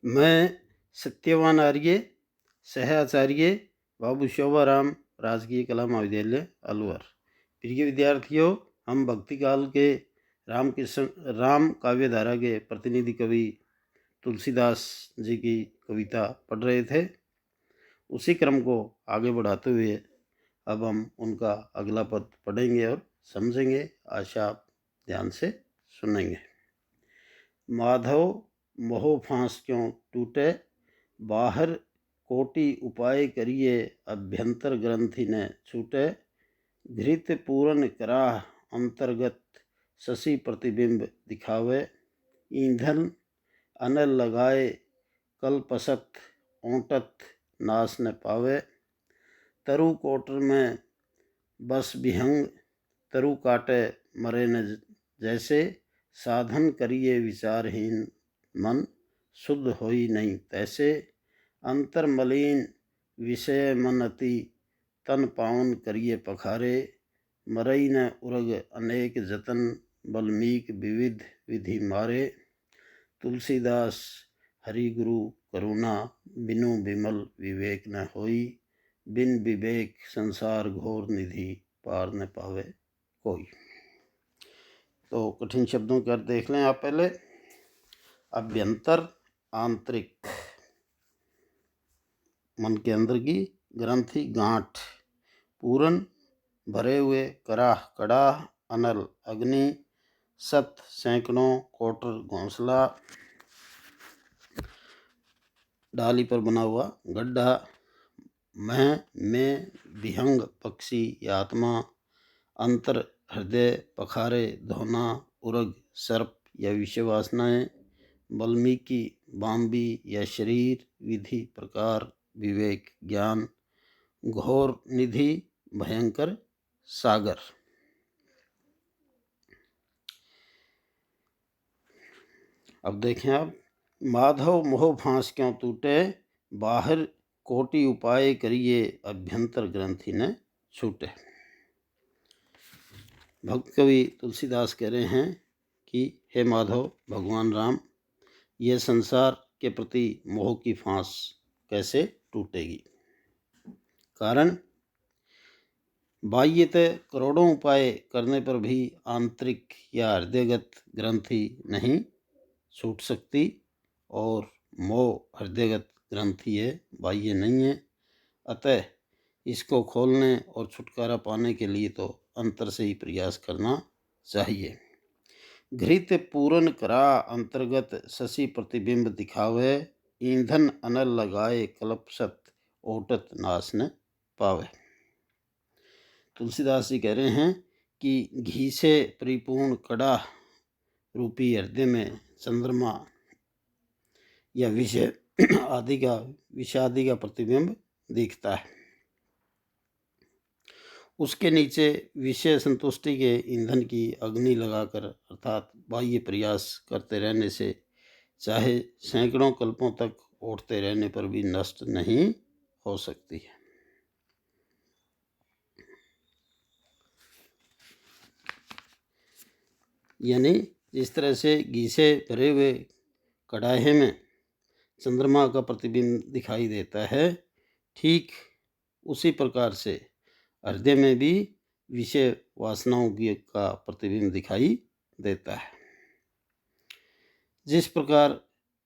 मैं सत्यवान आर्य, सह आचार्य बाबू शोभाराम, राजकीय कला महाविद्यालय अलवर। प्रिय विद्यार्थियों, हम भक्ति काल के राम काव्य धारा के प्रतिनिधि कवि तुलसीदास जी की कविता पढ़ रहे थे। उसी क्रम को आगे बढ़ाते हुए अब हम उनका अगला पद पढ़ेंगे और समझेंगे। आशा आप ध्यान से सुनेंगे। माधव मोह फांस क्यों टूटे, बाहर कोटि उपाय करिए, अभ्यंतर ग्रंथि न छूटे। घृत पूरन कराह अंतर्गत, शशि प्रतिबिंब दिखावे। ईंधन अनल लगाए, कल्पसत ओंटत नाश न पावे। तरु कोटर में बस विहंग, तरु काटे मरे न जैसे। साधन करिए विचारहीन मन, शुद्ध होई नहीं तैसे। अंतर मलिन विषय मन अति, तन पावन करिए पखारे। मरई न उरग अनेक जतन, बल्मीक विविध विधि मारे। तुलसीदास हरि गुरु करुणा, बिनु विमल विवेक न होई। बिन विवेक संसार घोर निधि, पार न पावे कोई। तो कठिन शब्दों के अर्थ देख लें आप पहले। अभ्यंतर आंतरिक, मन के अंदर की ग्रंथि गांठ। पूरन भरे हुए, कराह कड़ाह, अनल अग्नि, सत सैकड़ों, कोटर घोंसला, डाली पर बना हुआ गड्ढा। मैं में विहंग पक्षी या आत्मा। अंतर हृदय पखारे धोना, उरग सर्प या विषय वासनाएं। वाल्मीकि बाम्बी या शरीर, विधि प्रकार, विवेक ज्ञान। घोर निधि भयंकर सागर। अब देखें आप। माधव मोह फांस क्यों टूटे, बाहर कोटि उपाय करिए, अभ्यंतर ग्रंथि न छूटे। भक्त कवि तुलसीदास कह रहे हैं कि हे माधव, भगवान राम, यह संसार के प्रति मोह की फांस कैसे टूटेगी। कारण, बाह्यतः करोड़ों उपाय करने पर भी आंतरिक या हृदयगत ग्रंथि नहीं छूट सकती, और मोह हृदयगत ग्रंथि है, बाह्य नहीं है। अतः इसको खोलने और छुटकारा पाने के लिए तो अंतर से ही प्रयास करना चाहिए। घृत पूरन करा अंतर्गत, शशि प्रतिबिंब दिखावे। ईंधन अनल लगाए, कल्पसत ओटत नाश न पावे। तुलसीदास जी कह रहे हैं कि घी से परिपूर्ण कड़ा रूपी हृदय में चंद्रमा या विषय आदि का प्रतिबिंब दिखता है। उसके नीचे विषय संतुष्टि के ईंधन की अग्नि लगाकर, अर्थात बाह्य प्रयास करते रहने से, चाहे सैकड़ों कल्पों तक उठते रहने पर भी नष्ट नहीं हो सकती है। यानी जिस तरह से घी से भरे हुए कड़ाहे में चंद्रमा का प्रतिबिंब दिखाई देता है, ठीक उसी प्रकार से हृदय में भी विषय वासनाओं की का प्रतिबिंब दिखाई देता है। जिस प्रकार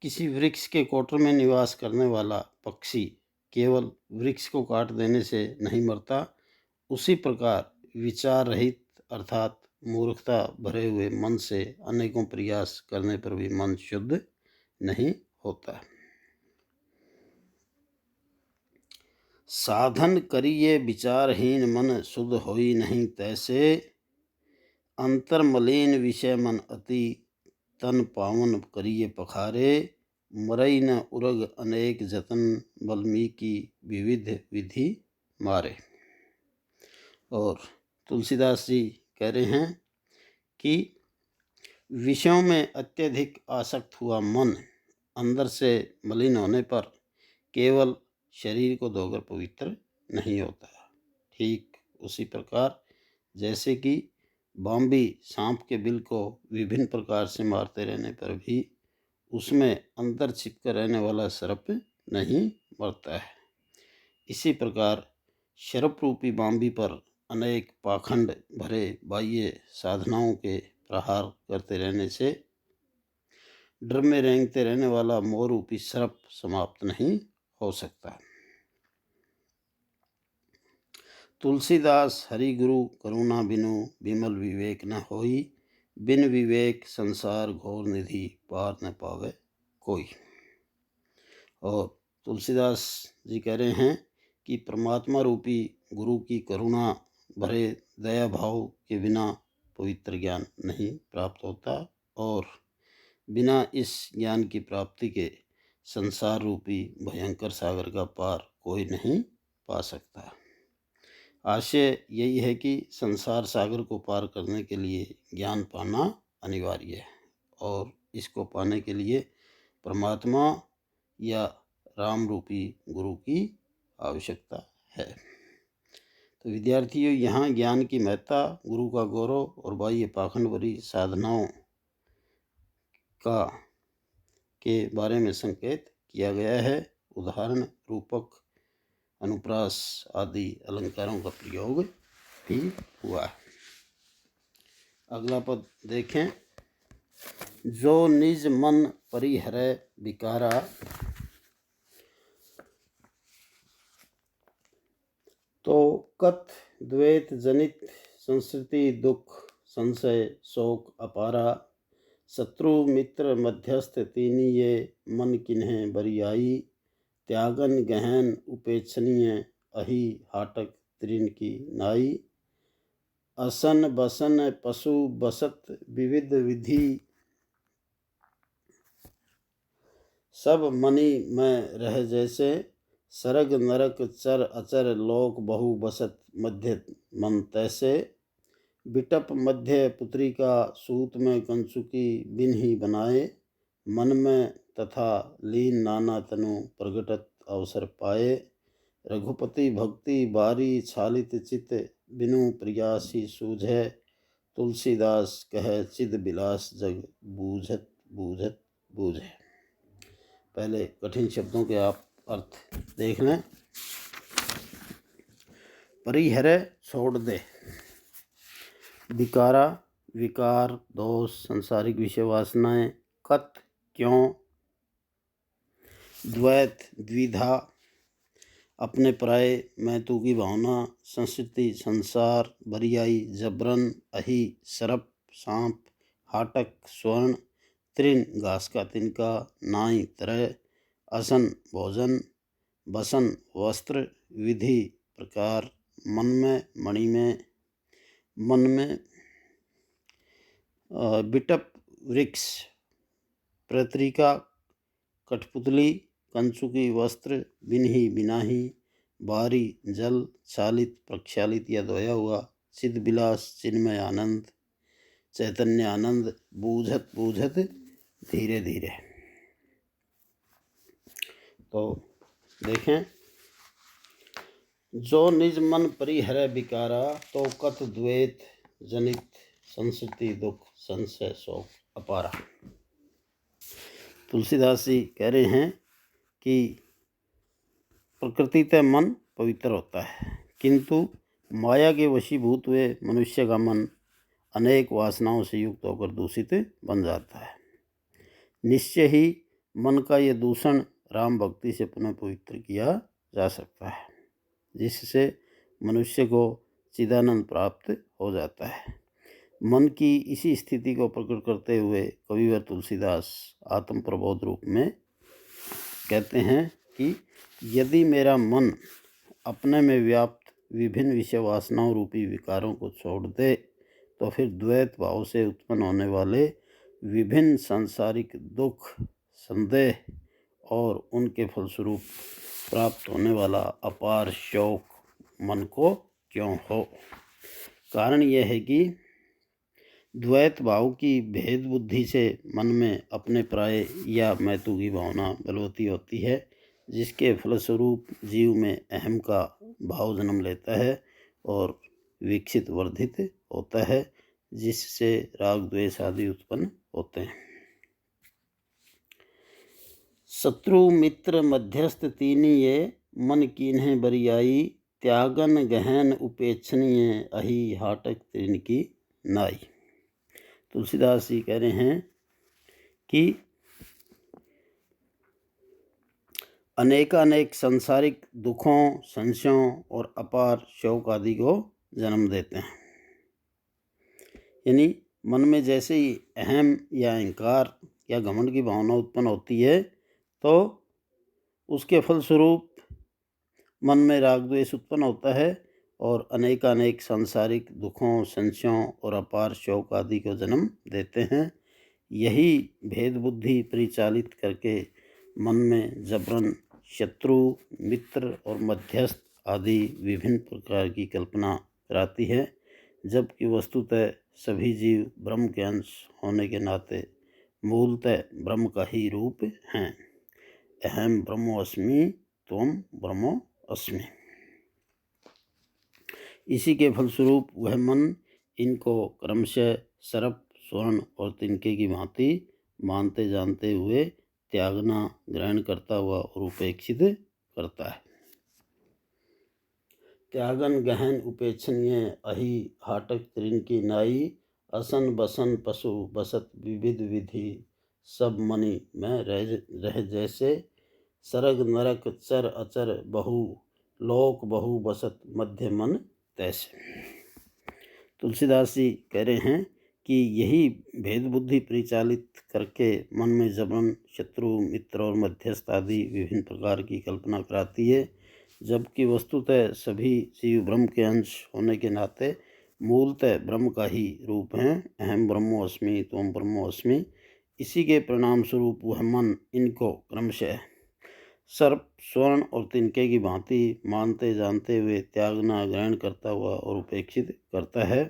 किसी वृक्ष के कोटर में निवास करने वाला पक्षी केवल वृक्ष को काट देने से नहीं मरता, उसी प्रकार विचार रहित अर्थात मूर्खता भरे हुए मन से अनेकों प्रयास करने पर भी मन शुद्ध नहीं होता। साधन करिए विचारहीन मन, शुद्ध होई नहीं तैसे। अंतर मलिन विषय मन अति, तन पावन करिए पखारे। मरई न उरग अनेक जतन, वाल्मीकि विविध विधि मारे। और तुलसीदास जी कह रहे हैं कि विषयों में अत्यधिक आसक्त हुआ मन अंदर से मलिन होने पर केवल शरीर को धोकर पवित्र नहीं होता। ठीक उसी प्रकार जैसे कि बाम्बी सांप के बिल को विभिन्न प्रकार से मारते रहने पर भी उसमें अंदर छिपकर रहने वाला सर्प नहीं मरता है। इसी प्रकार शरप रूपी बांबी पर अनेक पाखंड भरे बाह्य साधनाओं के प्रहार करते रहने से डर में रेंगते रहने वाला मोह रूपी सर्प समाप्त नहीं हो सकता। तुलसीदास हरि गुरु करुणा बिनु विमल विवेक न होई, बिन विवेक संसार घोर निधि पार न पावे कोई। और तुलसीदास जी कह रहे हैं कि परमात्मा रूपी गुरु की करुणा भरे दया भाव के बिना पवित्र ज्ञान नहीं प्राप्त होता, और बिना इस ज्ञान की प्राप्ति के संसार रूपी भयंकर सागर का पार कोई नहीं पा सकता। आशय यही है कि संसार सागर को पार करने के लिए ज्ञान पाना अनिवार्य है, और इसको पाने के लिए परमात्मा या राम रूपी गुरु की आवश्यकता है। तो विद्यार्थियों, यहाँ ज्ञान की महत्ता, गुरु का गौरव और बाह्य पाखंड भरी साधनाओं का के बारे में संकेत किया गया है। उदाहरण रूपक, अनुप्रास आदि अलंकारों का प्रयोग भी हुआ है। अगला पद देखें। जो निज मन परिहरै विकारा, तो कथ द्वैत जनित संस्कृति दुख संशय शोक अपारा। शत्रु मित्र मध्यस्थ तीनी ये, मन किन्हें बरियाई। त्यागन गहन उपेक्षणीय, अहि हाटक त्रिन की नाई। असन बसन पशु बसत विविध विधि, सब मनि में रह जैसे। सरग नरक चर अचर, लोक बहु बसत मध्य मन तैसे। बिटप मध्य पुत्रिका, सूत में कंचुकी बिन ही बनाए। मन में तथा लीन नाना तनु, प्रगटत अवसर पाए। रघुपति भक्ति बारी, छालित चित बिनु प्रियासी सूझै। तुलसीदास कह चिद बिलास, जग बूझत बूझत बूझै। पहले कठिन शब्दों के आप अर्थ देख लें। परिहरै छोड़ दे, विकारा विकार दोष संसारिक विषय वासनाएं, कत क्यों, द्वैत द्विधा अपने पराये मैं तू की भावना, संस्कृति संसार, बरियाई जबरन, अहि सरप सांप, हाटक स्वर्ण, त्रिन घास का तिनका, नाई तरह, असन भोजन, बसन वस्त्र, विधि प्रकार, मन में मणि में, मन में बिटप वृक्ष, पत्रिका कठपुतली, कंचुकी वस्त्र, बिनही बिनाही, बारी जल, चालित प्रक्षालित या धोया हुआ, चिद विलास चिन्मय आनंद, चैतन्य आनंद, बूझत बूझत धीरे धीरे। तो देखें। जो निज मन परिहरै विकारा, तो कत द्वैत जनित संस्कृति दुख संशय शोक अपारा। तुलसीदास जी कह रहे हैं कि प्रकृति तय मन पवित्र होता है, किंतु माया के वशीभूत हुए मनुष्य का मन अनेक वासनाओं से युक्त होकर दूषित बन जाता है। निश्चय ही मन का ये दूषण राम भक्ति से पुनः पवित्र किया जा सकता है, जिससे मनुष्य को चिदानंद प्राप्त हो जाता है। मन की इसी स्थिति को प्रकट करते हुए कविवर तुलसीदास आत्म प्रबोध रूप में कहते हैं कि यदि मेरा मन अपने में व्याप्त विभिन्न विषय वासनाओं रूपी विकारों को छोड़ दे, तो फिर द्वैत भाव से उत्पन्न होने वाले विभिन्न सांसारिक दुख संदेह और उनके फलस्वरूप प्राप्त होने वाला अपार शोक मन को क्यों हो। कारण यह है कि द्वैत भाव की भेद बुद्धि से मन में अपने पराये या मैतू की भावना बलवती होती है, जिसके फलस्वरूप जीव में अहम का भाव जन्म लेता है और विकसित वर्धित होता है, जिससे राग द्वेष आदि उत्पन्न होते हैं। शत्रु मित्र मध्यस्थ तीनी ये, मन कीन्हे बरियाई, त्यागन गहन उपेक्षणीय, अहि हाटक तृण की नाई। तुलसीदास जी कह रहे हैं कि अनेकानेक सांसारिक दुखों, संशयों और अपार शोक आदि को जन्म देते हैं। यानी मन में जैसे ही अहम या अहंकार या घमंड की भावना उत्पन्न होती है तो उसके फलस्वरूप मन में राग द्वेष उत्पन्न होता है और अनेकानेक सांसारिक दुखों, संशयों और अपार शोक आदि को जन्म देते हैं। यही भेद बुद्धि परिचालित करके मन में जबरन शत्रु, मित्र और मध्यस्थ आदि विभिन्न प्रकार की कल्पना कराती है, जबकि वस्तुतः सभी जीव ब्रह्म के अंश होने के नाते मूलतः ब्रह्म का ही रूप हैं। अहम ब्रह्मोऽस्मि, त्वं ब्रह्मो अस्मि। इसी के फलस्वरूप वह मन इनको क्रमशः सर्प, स्वर्ण और तिनके की भांति मानते जानते हुए त्यागना, ग्रहण करता हुआ और उपेक्षित करता है। त्यागन गहन उपेक्षणीय, अहि हाटक तृण की नाई, असन बसन पशु बसत विविध विधि, सब मनि में रह जैसे, सरग नरक चर अचर बहु, लोक बहु बसत मध्य मन तैसे। तुलसीदास जी कह रहे हैं कि यही भेद बुद्धि परिचालित करके मन में जबरन शत्रु, मित्र और मध्यस्थ आदि विभिन्न प्रकार की कल्पना कराती है, जबकि वस्तुतः सभी जीव ब्रह्म के अंश होने के नाते मूलतः ब्रह्म का ही रूप हैं। अहम ब्रह्मोऽस्मि, त्वं ब्रह्मोऽस्मि। इसी के परिणाम स्वरूप वह मन इनको क्रमशः सर्प, स्वर्ण और तिनके की भांति मानते जानते हुए त्यागना, ग्रहण करता हुआ और उपेक्षित करता है।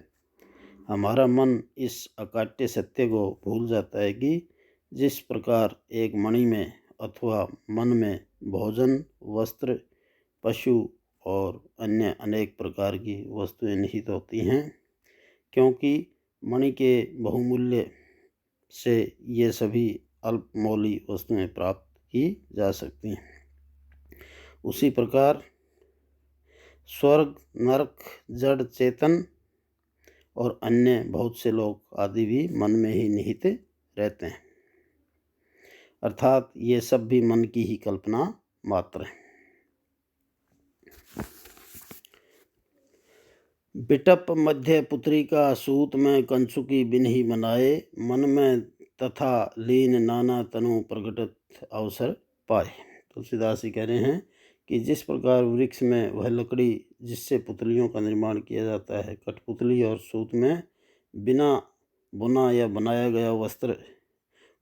हमारा मन इस अकाट्य सत्य को भूल जाता है कि जिस प्रकार एक मणि में अथवा मन में भोजन, वस्त्र, पशु और अन्य अनेक प्रकार की वस्तुएं निहित होती हैं, क्योंकि मणि के बहुमूल्य से ये सभी अल्पमौली वस्तुएं प्राप्त की जा सकती हैं। उसी प्रकार स्वर्ग, नरक, जड़ चेतन और अन्य बहुत से लोग आदि भी मन में ही निहित रहते हैं, अर्थात ये सब भी मन की ही कल्पना मात्र है। बिटप मध्य पुत्री का सूत में कंचुकी बिन ही मनाए, मन में तथा लीन नाना तनु प्रकटत अवसर पाए। तुलसीदास जी कह रहे हैं कि जिस प्रकार वृक्ष में वह लकड़ी जिससे पुतलियों का निर्माण किया जाता है, कठपुतली और सूत में बिना बुना या बनाया गया वस्त्र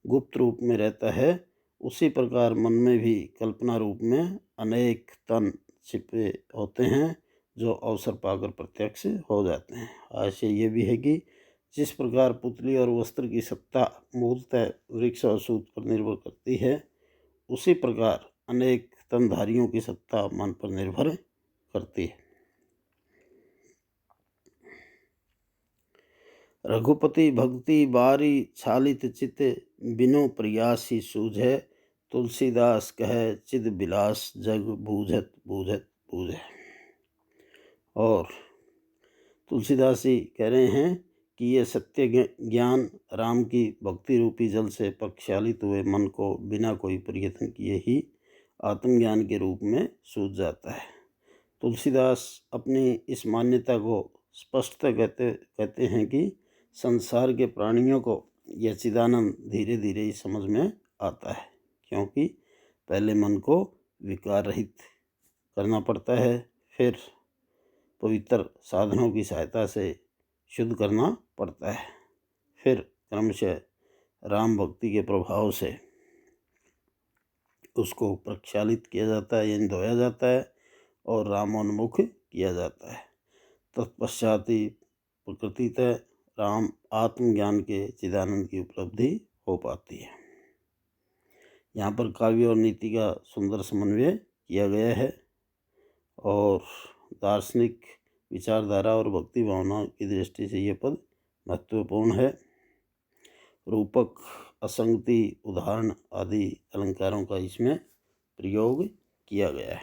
गुप्त रूप में रहता है, उसी प्रकार मन में भी कल्पना रूप में अनेक तन छिपे होते हैं जो अवसर पाकर प्रत्यक्ष हो जाते हैं। आशय ये भी है कि जिस प्रकार पुतली और वस्त्र की सत्ता मूलतः वृक्ष और सूत पर निर्भर करती है, उसी प्रकार अनेक तनधारियों की सत्ता मन पर निर्भर करती है। रघुपति भक्ति बारी छालित चित, बिनु प्रयासी सूझे, तुलसीदास कहे चिद बिलास जग बूझत बूझत बूझे। और तुलसीदास जी कह रहे हैं कि ये सत्य ज्ञान राम की भक्ति रूपी जल से प्रक्षालित हुए मन को बिना कोई प्रयत्न किए ही आत्मज्ञान के रूप में सूझ जाता है। तुलसीदास अपनी इस मान्यता को स्पष्ट कहते हैं कि संसार के प्राणियों को यह चिदानंद धीरे धीरे ही समझ में आता है, क्योंकि पहले मन को विकार रहित करना पड़ता है, फिर पवित्र साधनों की सहायता से शुद्ध करना पड़ता है, फिर क्रमशः राम भक्ति के प्रभाव से उसको प्रक्षालित किया जाता है, यानी धोया जाता है और रामोन्मुख किया जाता है। तत्पश्चात ही प्रकृतितः राम आत्मज्ञान के चिदानंद की उपलब्धि हो पाती है। यहाँ पर काव्य और नीति का सुंदर समन्वय किया गया है और दार्शनिक विचारधारा और भक्ति भावना की दृष्टि से ये पद महत्वपूर्ण है। रूपक असंगति, उदाहरण आदि अलंकारों का इसमें प्रयोग किया गया है।